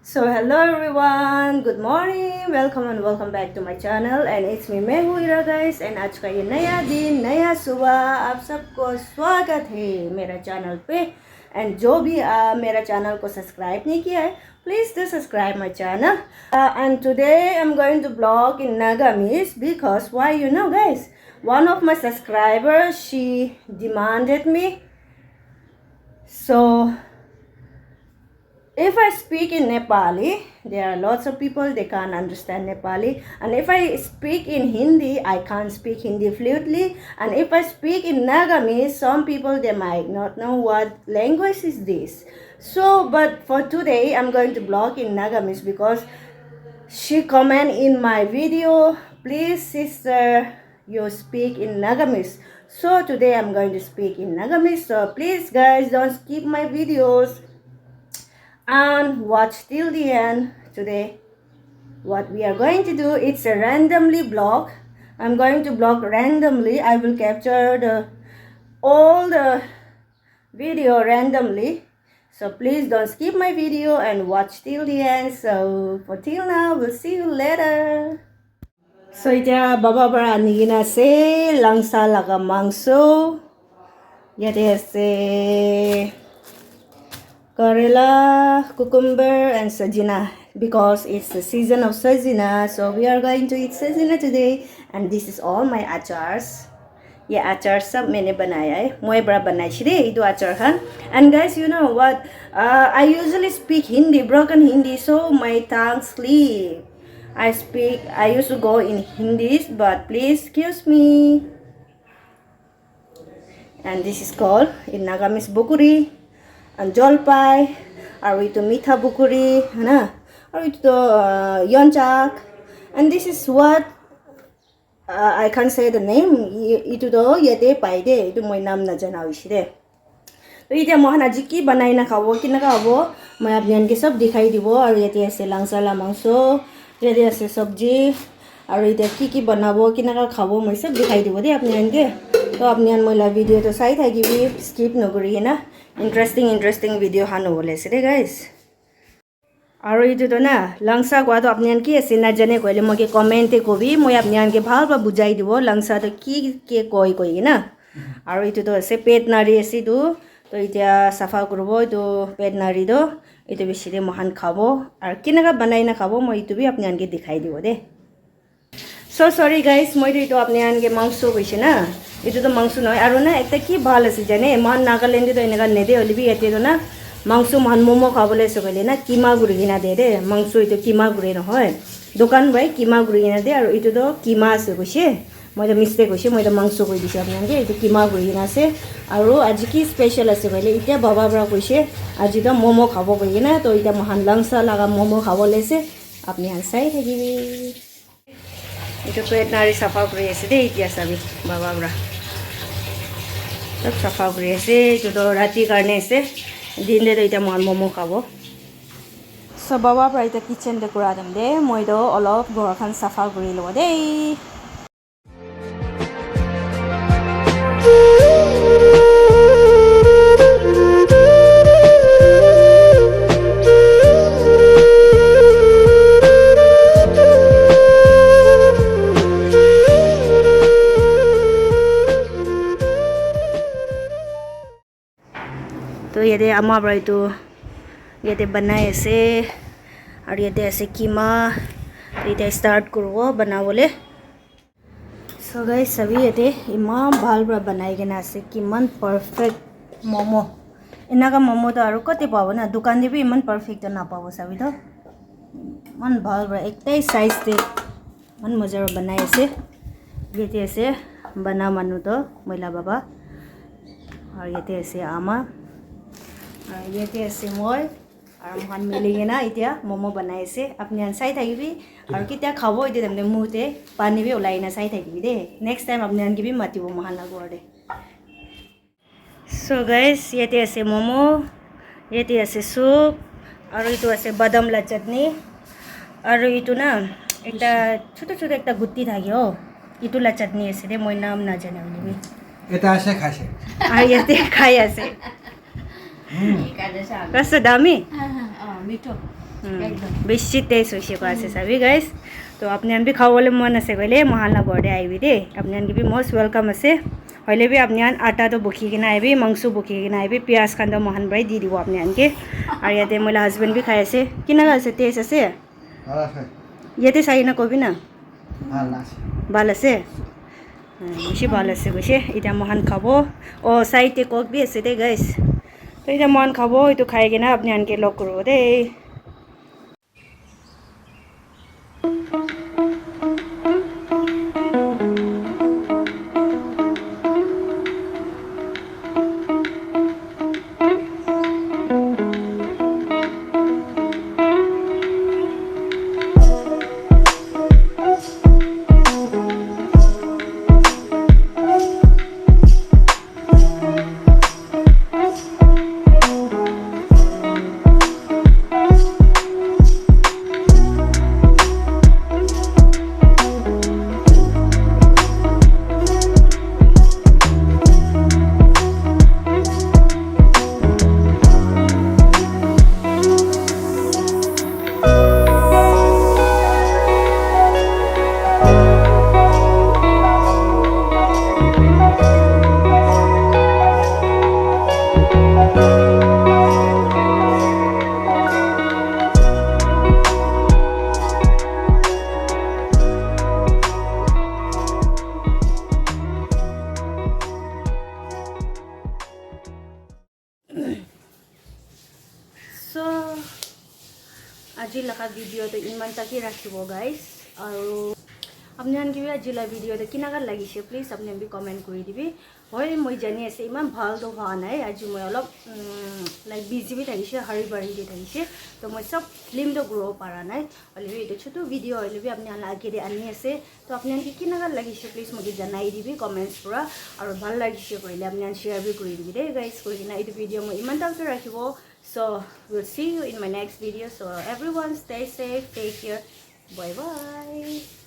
So hello everyone, good morning, welcome and welcome back to my channel and it's me मैं हूँ हीरा guys and आज का ये नया दिन नया सुबह आप सबको स्वागत है मेरा चैनल पे and जो भी मेरा चैनल को सब्सक्राइब नहीं किया है please do subscribe my channel and today I'm going to vlog in Nagamis because why you know guys, one of my subscribers she demanded me, so if I speak in Nepali, there are lots of people they can't understand Nepali, and if I speak in Hindi, I can't speak Hindi fluently, and if I speak in Nagamis, some people they might not know what language is this. So, but for today, I'm going to blog in Nagamis because she comment in my video, please sister, you speak in Nagamis. So today I'm going to speak in Nagamis. So please guys, don't skip my videos and watch till the end. Today what we are going to do, it's a randomly blog. I'm going to blog randomly. I will capture all the video randomly, so please don't skip my video and watch till the end. So for till now, we'll see you later. So ita baba bara anigina se langsa laga mangso yate se Karela, cucumber, and sajina because it's the season of sajina. So we are going to eat sajina today, and this is all my achars. ये achar सब मैंने बनाया है, मैं बड़ा बनाई थी ये दो achar Khan. And guys, you know what? I usually speak Hindi, broken Hindi, so my tongue sleep. I used to go in Hindi, but please excuse me. And this is called in Nagamis bukuri. And jolpai, or itu mitha bukuri, na, or itu yonchak, and this is what I can't say the name. Itu do yete paide, itu moi nam na jana ishide. तो ये मोहन आज की बनाई ना खाओ कि ना खाओ मैं अपने अन के सब दिखाई दिवो और ये ऐसे लांगसाला मांसो ये ऐसे सब्जी और ये की बनावो कि ना खाओ मैं सब दिखाई दिवो दे अपने अन के. तो अपने अन मोला वीडियो तो सही था कि भी स्किप न करी है ना, इंटरेस्टिंग वीडियो हानो बोले से दे गाइस. और ये तो ना लंगसा को तो अपने अन की ऐसे ना जाने कोई ले मुझे कमेंट को भी मैं अपने अन के भाव पर बुझाई दिवो लंगसा तो की के कोई ना. और ये तो ऐसे पेट नारी ऐसी दो तो इतना सफा करो तो पेट नारी दो ये तो बेसिरे महान खाबो और किनका बनाई ना खाबो मैं तो भी अपने अन के दिखाई दिवो दे. So sorry guys, मैं तो अपने अन के मांसो कैसे ना ये तो मांसो ना और ना एक तक भाल है जाने मान नागालैंड तो इनका नेदे वाली भी ऐसे तो ना मांसो मान मोमो खाबले सो कहले ना कीमा गुड़ी ना दे दे मांसो ये तो कीमा गुड़ी ना है दुकान भाई कीमा गुड़ी ना दे और ये तो कीमा से कैसे मैं तो मिस्टेक कैसे मैं तो मांसो कोई दिशा अपने ये तो कीमा गुड़ी ना से और आज की स्पेशल ऐसे कहले इतना बाबा बड़ा कैसे आज तो मोमो खाबो कही ना तो इतना महान लंगसा लगा मोमो खाबले से अपने यहाँ सही है जी. itu pelet nari safa kuri ase de itia sabi baba bra tab safa kuri ase itu to rati karne ase din de ita mon momo khabo. So baba bra ita kitchen de kura dam de moi do olop gor khan safa kuri lo de. तो ये अम्मा बड़ा तो ये बनाए ऐसे और ये ऐसे कीमा तो ये स्टार्ट करो बना बोले. सो गाइस सभी ये इमान भाल बड़ा बनाई के ना से किमान परफेक्ट मोमो इना का मोमो तो और कते पावो ना दुकान दे भी इमान परफेक्ट तो ना पावो सभी तो मन भाल बड़ा एक साइज ते मन मजा बनाए ऐसे ये ऐसे बना मानो तो महिला बाबा और ये ऐसे आमा ये ऐसे मोय और महान मिलेंगे ना इतना मोमो बनाए से अपने अनसाई था भी और कितना खाओ इतने हमने मुँह ते पानी भी उलाई ना साई था भी दे नेक्स्ट टाइम अपने अन की भी मती वो महान लगो दे. सो गाइस ये ऐसे मोमो ये ऐसे सूप और ये तो ऐसे बादाम ला चटनी और ये तो ना एक छोटा एक गुत्ती था कि हो ये ला चटनी ऐसे दे मैं नाम ना जाने वाली भी এটা আছে খাইছে और ये खाई ऐसे कस्तो दामी मिठो बेसी टेस्ट হৈছেको আছে सबै गाइस তো আপনান বি খাওয়ালে মন আছে কইলে মহালা ঘরে আইবি দে আপনান কি বি মোস্ট ওয়েলকাম আছে হইলে বি আপনান আটা তো বখি কিনা আইবি মাংস বখি কিনা আইবি পিয়াজ খান্দ মহান ভাই দি দিব আপনানকে আর ইয়াতে মোলা হাজবেন্ড বি খাই আছে কিনা আছে টেস্ট আছে ইয়াতে চাই না কবি না ভাল আছে বেশি ভাল আছে কইছে এটা মহান খাবো ও সাইতে কক বি আছে দে গাইস তো এটা মহান খাবো এটো খাই কিনা আপনানকে লক করব দে So, আজি লকা ভিডিওটো ইমান তাকি ৰাখিব গাইস আৰু আপনান কি আজিলা ভিডিওটো কিনাগাৰ লাগিছে প্লিজ আপনি বি কমেন্ট কৰি দিবি হয় মই জানি আছে ইমান ভাল তো হোৱা নাই আজি মই অলপ লাইক বিজি বি থাকিছে হাৰি বাৰি দি থাকিছে তো মই সব ফিল্ম তো গ্ৰো পাৰা নাই অলবি এটা ছোট ভিডিও অলবি আপনি আগে দি আনি আছে তো আপনান কি কিনাগাৰ লাগিছে প্লিজ মোক জানাই দিবি কমেন্টস পৰা আৰু ভাল লাগিছে কইলে আপনি শেয়াৰ বি কৰি দিবি দে গাইস কৰি কিনা এই ভিডিও মই ইমান তাকি ৰাখিব So, we'll see you in my next video. So, everyone stay safe, take care. Bye-bye.